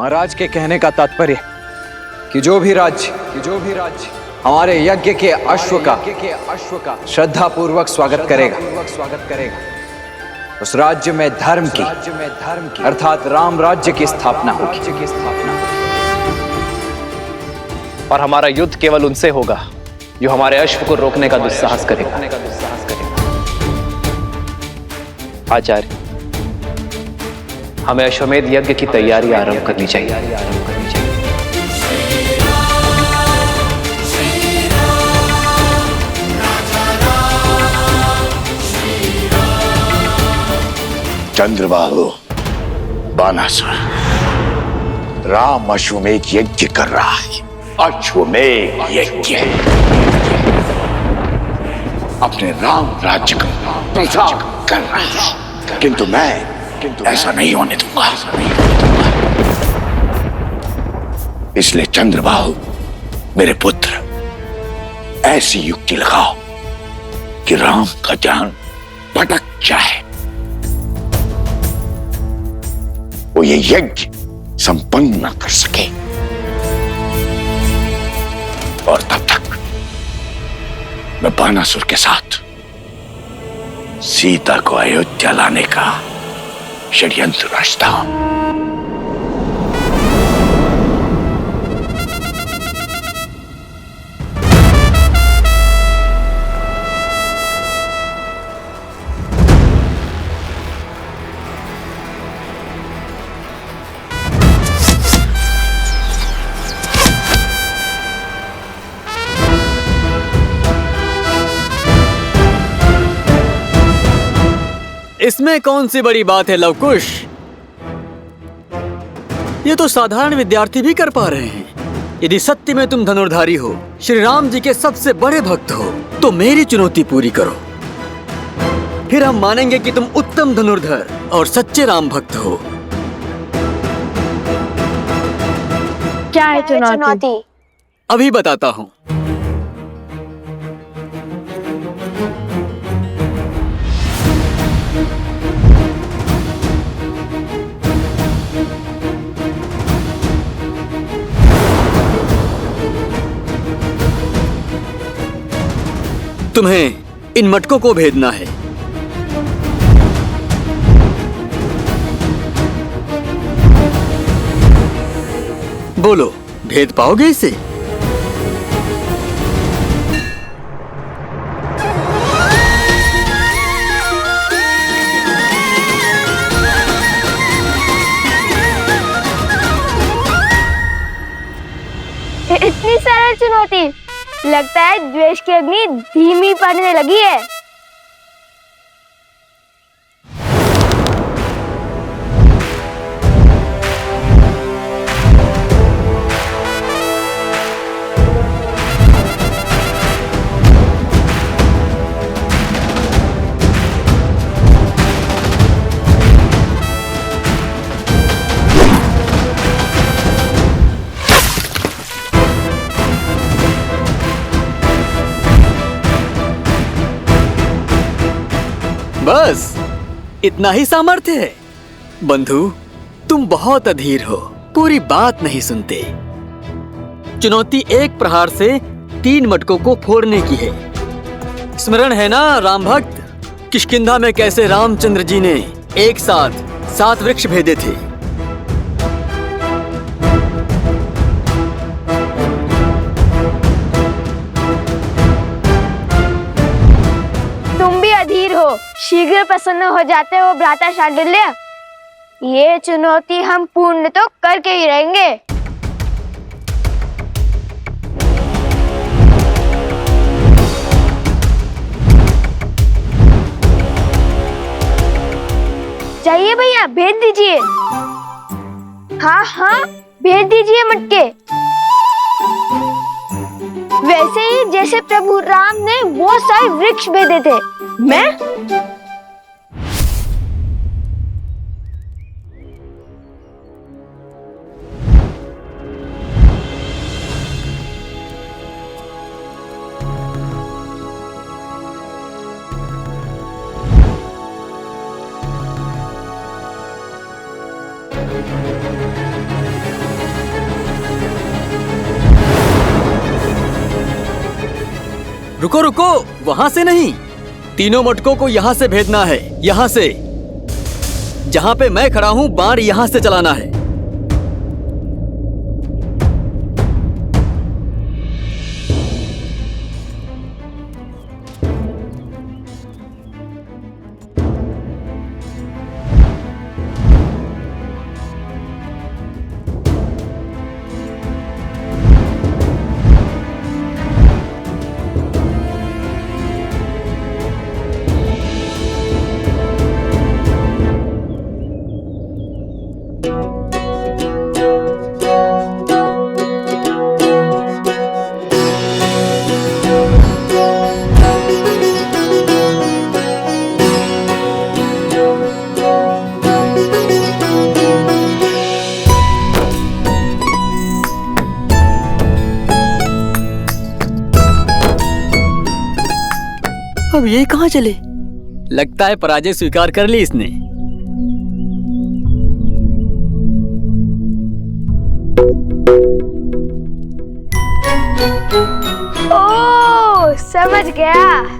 महाराज के कहने का तात्पर्य कि जो भी राज्य हमारे यज्ञ के अश्व का श्रद्धा पूर्वक स्वागत करेगा, उस राज्य में धर्म की अर्थात राम राज्य की स्थापना होगी। और हमारा युद्ध केवल उनसे होगा जो हमारे अश्व को रोकने का दुस्साहस करेगा। आचार्य, हमें अश्वमेध यज्ञ की तैयारी आरंभ करनी चाहिए। चंद्रबाहु, बानासुर, राम अश्वमेध यज्ञ कर रहा है। अश्वमेध यज्ञ अपने राम राज्य का प्रचार कर रहा है, किंतु मैं ऐसा नहीं होने दूंगा। इसलिए चंद्रबाहु, मेरे पुत्र, ऐसी युक्ति लगाओ कि राम का ध्यान भटक जाए, वो ये यज्ञ संपन्न न कर सके, और तब तक मैं बानासुर के साथ सीता को अयोध्या लाने का षड्यंत्र रचता हूं। इसमें कौन सी बड़ी बात है लवकुश? ये तो साधारण विद्यार्थी भी कर पा रहे हैं। यदि सत्य में तुम धनुर्धारी हो, श्री राम जी के सबसे बड़े भक्त हो, तो मेरी चुनौती पूरी करो। फिर हम मानेंगे कि तुम उत्तम धनुर्धर और सच्चे राम भक्त हो। क्या है चुनौती? अभी बताता हूँ। तुम्हें इन मटकों को भेदना है। बोलो, भेद पाओगे इसे? इतनी सरल चुनौती? लगता है द्वेष की अग्नि धीमी पड़ने लगी है। बस इतना ही सामर्थ्य है? बंधु, तुम बहुत अधीर हो, पूरी बात नहीं सुनते। चुनौती एक प्रहार से 3 मटकों को फोड़ने की है। स्मरण है ना राम भक्त, किष्किंधा में कैसे रामचंद्र जी ने एक साथ 7 वृक्ष भेदे थे। तुम भी अधीर हो, शीघ्र प्रसन्न हो जाते हो भ्राता शांडिल्य। ये चुनौती हम पूर्ण तो करके ही रहेंगे। चाहिए भैया, भेज दीजिए। हाँ हाँ, भेज दीजिए मटके। वैसे ही जैसे प्रभु राम ने वो सारे वृक्ष भेदे थे। मैं रुको रुको, वहां से नहीं, तीनों मटकों को यहां से भेजना है, यहां से। जहां पे मैं खड़ा हूं बाण यहां से चलाना है। अब ये कहाँ चले? लगता है पराजय स्वीकार कर ली इसने। ओह, समझ गया।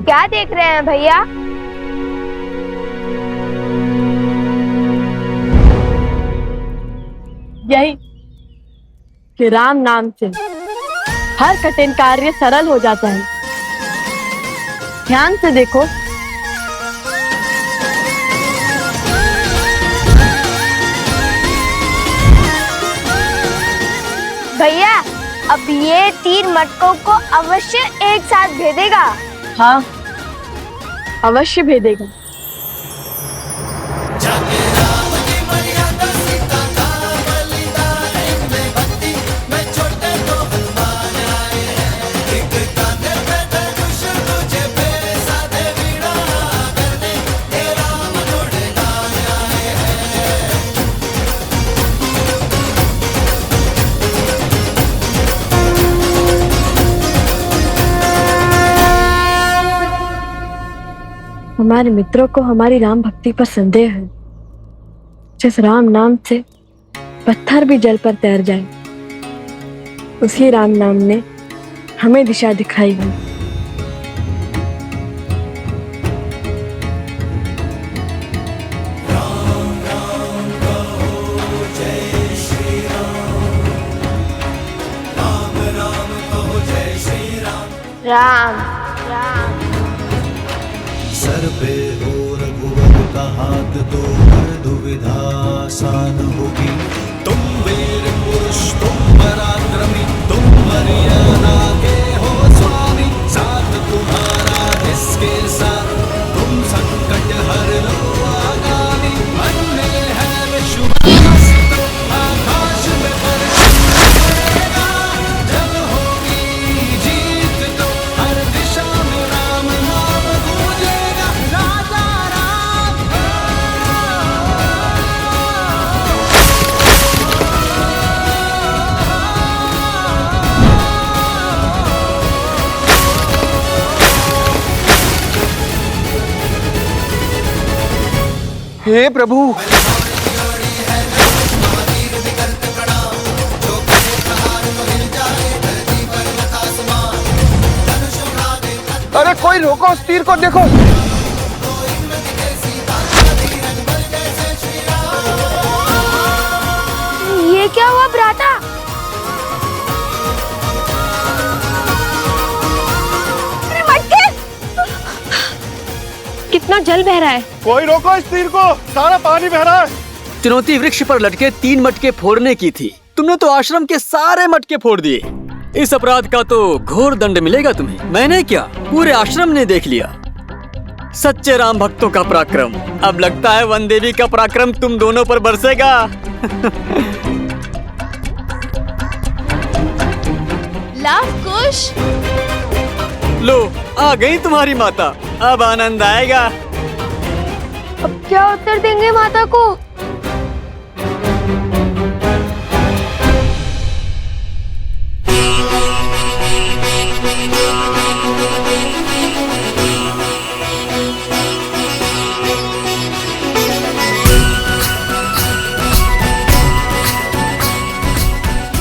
क्या देख रहे हैं भैया? यही कि राम नाम से हर कठिन कार्य सरल हो जाता है। ध्यान से देखो। भैया, अब ये 3 मटकों को अवश्य एक साथ भेदेगा। हाँ, अवश्य भेदेगा। हमारे मित्रों को हमारी राम भक्ति पर संदेह है। जिस राम नाम से पत्थर भी जल पर तैर जाए, उसी राम नाम ने हमें दिशा दिखाई है। राम राम। सर पे हो रघुवर का हाथ तो हर दुविधा आसान होगी। तुम वीर पुरुष, तुम पराक्रमी, तुम मर्यादा के हो स्वामी। साथ तुम्हारा इसके साथ तुम संकट हर लो आगामी। मन में है विश्वास तो आकाश में पड़ेगा। जब होगी जीत तो हर दिशा में राम नाम गूंजेगा। राजा राम। हे प्रभु, अरे कोई रोको, उस तीर को देखो। ये क्या हुआ भ्राता? अरे मटके! कितना जल बह रहा है। कोई रोको इस तीर को, सारा पानी बह रहा है। चुनौती वृक्ष पर लटके 3 मटके फोड़ने की थी, तुमने तो आश्रम के सारे मटके फोड़ दिए। इस अपराध का तो घोर दंड मिलेगा तुम्हें। मैंने क्या, पूरे आश्रम ने देख लिया। सच्चे राम भक्तों का पराक्रम। अब लगता है वन देवी का पराक्रम तुम दोनों पर बरसेगा। लव, कुश। लो, आ गई तुम्हारी माता। अब आनंद आएगा। अब क्या उत्तर देंगे माता को?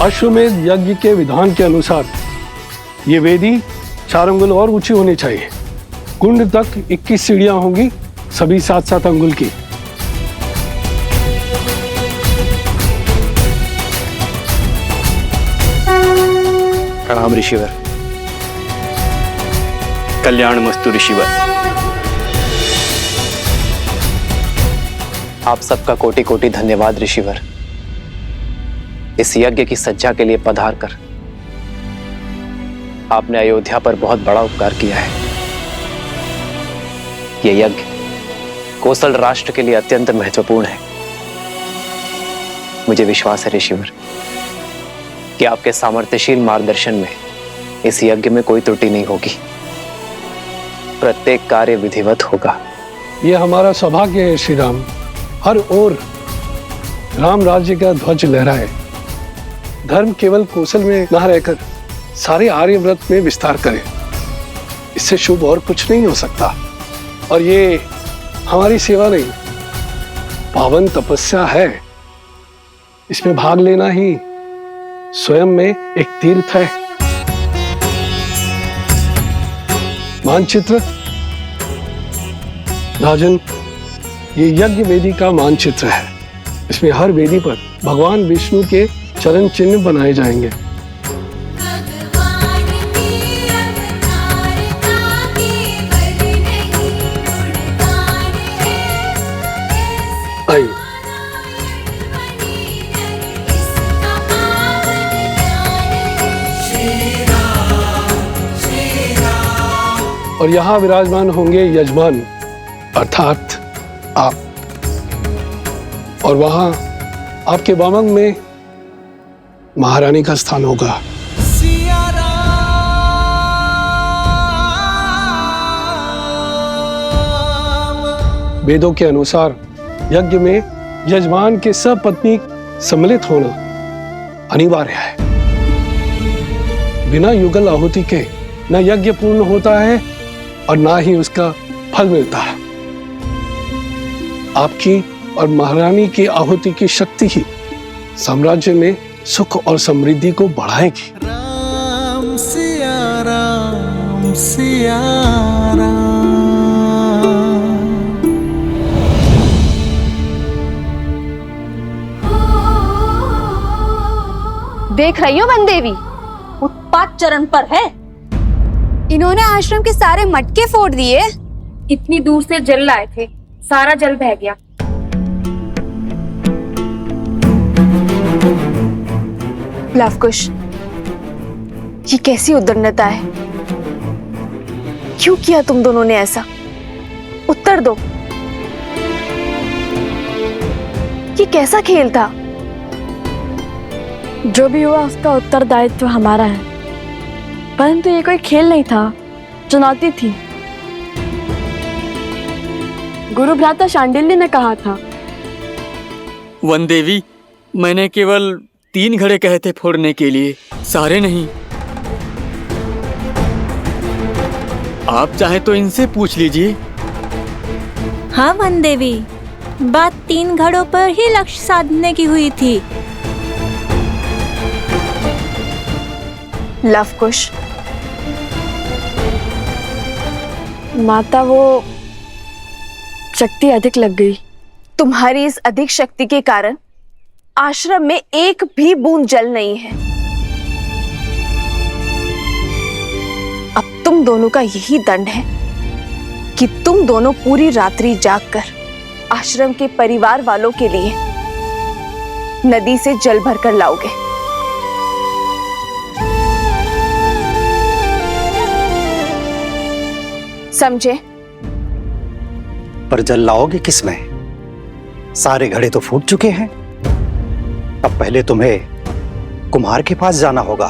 अश्वमेध यज्ञ के विधान के अनुसार ये वेदी 4 अंगुल और ऊंची होनी चाहिए। कुंड तक 21 सीढ़ियां होंगी, सभी 7-7 अंगुल की। प्रणाम ऋषिवर। कल्याण मस्तु ऋषिवर। आप सबका कोटि कोटि धन्यवाद ऋषिवर। इस यज्ञ की सज्जा के लिए पधार कर आपने अयोध्या पर बहुत बड़ा उपकार किया है। यह यज्ञ कोसल राष्ट्र के लिए अत्यंत महत्वपूर्ण है। मुझे विश्वास है ऋषिवर कि आपके सामर्थ्यशील मार्गदर्शन में इस यज्ञ में कोई त्रुटि नहीं होगी। प्रत्येक कार्य विधिवत होगा। ये हमारा सौभाग्य है श्री राम। हर ओर राम राज्य का ध्वज लहराए। धर्म केवल कौशल में न रहकर सारे आर्यव्रत में विस्तार करे। इससे शुभ और कुछ नहीं हो सकता। और ये हमारी सेवा नहीं, पावन तपस्या है। इसमें भाग लेना ही स्वयं में एक तीर्थ है। मानचित्र राजन, ये यज्ञ वेदी का मानचित्र है। इसमें हर वेदी पर भगवान विष्णु के चरण चिन्ह बनाए जाएंगे। आइए। और यहाँ विराजमान होंगे यजमान अर्थात आप, और वहां आपके वामंग में महारानी का स्थान होगा। वेदों के अनुसार यज्ञ में यजमान के सपत्नी सम्मिलित होना अनिवार्य है। बिना युगल आहुति के न यज्ञ पूर्ण होता है और ना ही उसका फल मिलता है। आपकी और महारानी की आहुति की शक्ति ही साम्राज्य में सुख और समृद्धि को बढ़ाएगी। राम सिया राम सिया राम। देख रही हो वनदेवी, उत्पात चरण पर है। इन्होंने आश्रम के सारे मटके फोड़ दिए। इतनी दूर से जल लाए थे, सारा जल बह गया। लवकुश, ये कैसी उद्दंडता है? क्यों किया तुम दोनों ने ऐसा? उत्तर दो। ये कैसा खेल था? जो भी हुआ उसका उत्तरदायित्व हमारा है, परंतु ये कोई खेल नहीं था, चुनौती थी। गुरु भ्राता शांडिल्य ने कहा था। वनदेवी, मैंने केवल 3 घड़े कहे थे फोड़ने के लिए, सारे नहीं। आप चाहे तो इनसे पूछ लीजिए। हाँ वनदेवी, बात 3 घड़ों पर ही लक्ष्य साधने की हुई थी। लवकुश, माता, वो शक्ति अधिक लग गई। तुम्हारी इस अधिक शक्ति के कारण आश्रम में एक भी बूंद जल नहीं है। अब तुम दोनों का यही दंड है कि तुम दोनों पूरी रात्रि जागकर आश्रम के परिवार वालों के लिए नदी से जल भरकर लाओगे। समझे? पर जल लाओगे किसमें? सारे घड़े तो फूट चुके हैं। अब पहले तुम्हें कुम्हार के पास जाना होगा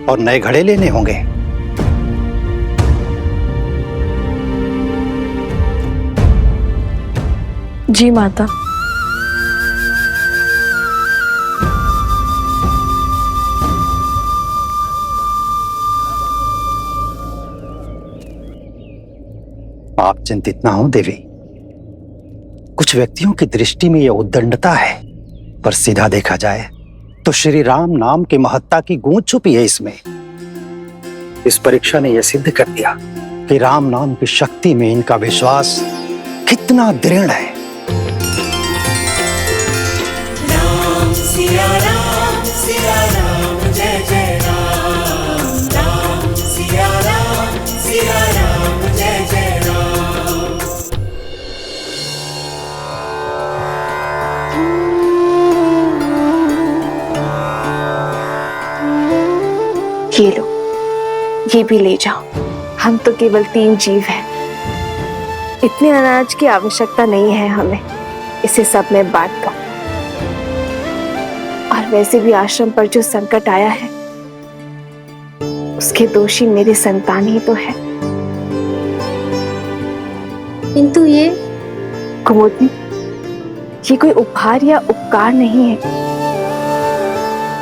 और नए घड़े लेने होंगे। जी माता। आप चिंतित ना हो देवी। कुछ व्यक्तियों की दृष्टि में यह उद्दंडता है, पर सीधा देखा जाए तो श्री राम नाम की महत्ता की गूंज छुपी है इसमें। इस परीक्षा ने यह सिद्ध कर दिया कि राम नाम की शक्ति में इनका विश्वास कितना दृढ़ है। राम सिया राम जय जय राम। राम सिया राम जय जय राम। ये लो, ये भी ले जाओ। हम तो केवल 3 जीव हैं। इतने अनाज की आवश्यकता नहीं है हमें, इसे सब में बांट दो। और वैसे भी आश्रम पर जो संकट आया है उसके दोषी मेरी संतान ही तो है। किंतु ये कुमुदनी, ये कोई उपहार या उपकार नहीं है,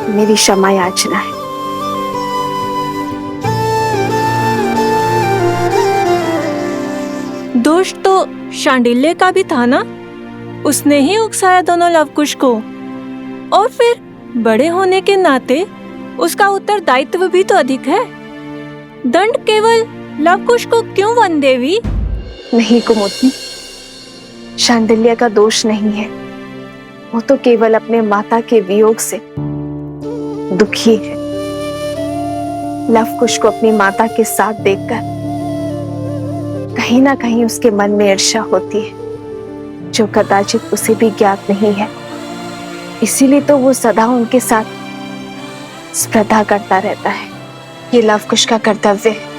मेरी क्षमा याचना है। दोष तो शांडिल्य का भी था ना, उसने ही उकसाया दोनों लवकुश को, और फिर बड़े होने के नाते उसका उत्तरदायित्व भी तो अधिक है। दंड केवल लवकुश को क्यों वन देवी? नहीं कुमुदनी, शांडिल्य का दोष नहीं है, वो तो केवल अपने माता के वियोग से दुखी है। लवकुश को अपनी माता के साथ देखकर कहीं ना कहीं उसके मन में ईर्ष्या होती है, जो कदाचित उसे भी ज्ञात नहीं है। इसीलिए तो वो सदा उनके साथ स्पर्धा करता रहता है। ये लवकुश का कर्तव्य है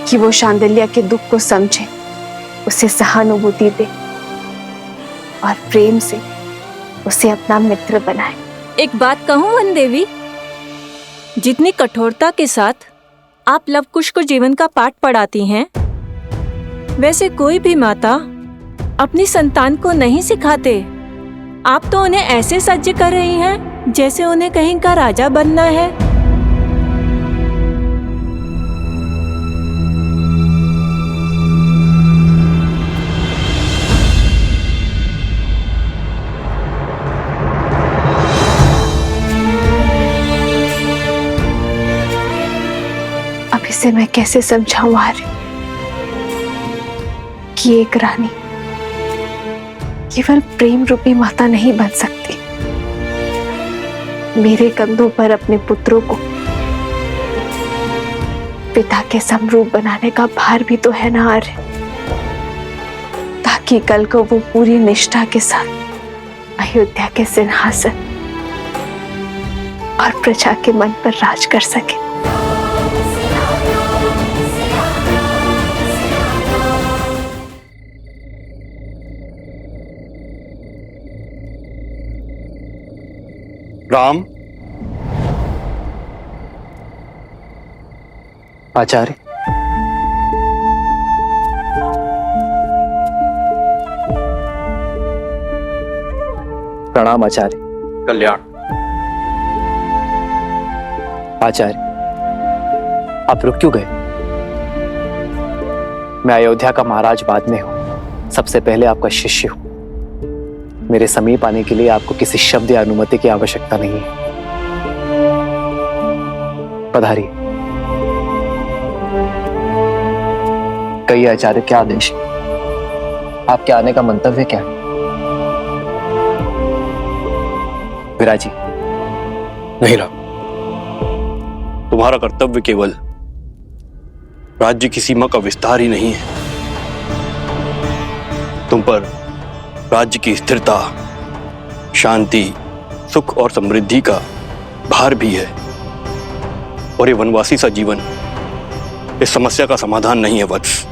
कि वो शांडिल्य के दुख को समझे, उसे सहानुभूति दे और प्रेम से उसे अपना मित्र बनाए। एक बात कहूं वन देवी, जितनी कठोरता के साथ आप लवकुश को जीवन का पाठ पढ़ाती हैं, वैसे कोई भी माता अपनी संतान को नहीं सिखाते। आप तो उन्हें ऐसे सज्ज कर रही हैं जैसे उन्हें कहीं का राजा बनना है। अब इसे मैं कैसे समझाऊं आर्य कि एक रानी केवल प्रेम रूपी माता नहीं बन सकती। मेरे कंधों पर अपने पुत्रों को पिता के समरूप बनाने का भार भी तो है ना आर्य, ताकि कल को वो पूरी निष्ठा के साथ अयोध्या के सिंहासन और प्रजा के मन पर राज कर सके। राम। आचार्य, प्रणाम आचार्य। कल्याण। आचार्य, आप रुक क्यों गए? मैं अयोध्या का महाराज बाद में हूं, सबसे पहले आपका शिष्य हूं। मेरे समीप आने के लिए आपको किसी शब्द या अनुमति की आवश्यकता नहीं है। पधारिए। कहिए आचार्य, क्या आदेश है? आपके आने का मंतव्य क्या है? विराजी। नहीं राम, तुम्हारा कर्तव्य केवल राज्य की सीमा का विस्तार ही नहीं है, तुम पर राज्य की स्थिरता, शांति, सुख और समृद्धि का भार भी है। और ये वनवासी सा जीवन इस समस्या का समाधान नहीं है वत्स।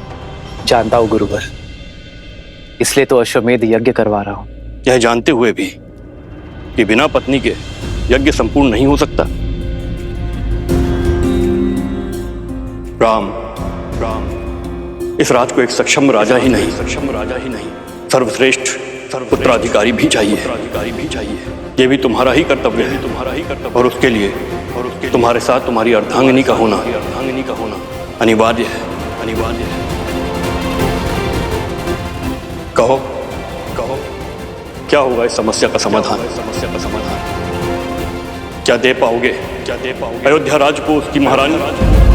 जानता हूं गुरुवर, इसलिए तो अश्वमेध यज्ञ करवा रहा हूं। यह जानते हुए भी कि बिना पत्नी के यज्ञ संपूर्ण नहीं हो सकता। राम इस राज को एक सक्षम राजा ही नहीं सर्वश्रेष्ठ उत्तराधिकारी भी चाहिए। ये भी तुम्हारा ही कर्तव्य है और उसके लिए तुम्हारे साथ तुम्हारी अर्धांगिनी का होना अनिवार्य है। कहो क्या होगा इस समस्या का समाधान? क्या दे पाओगे अयोध्या राज को उसकी महारानी?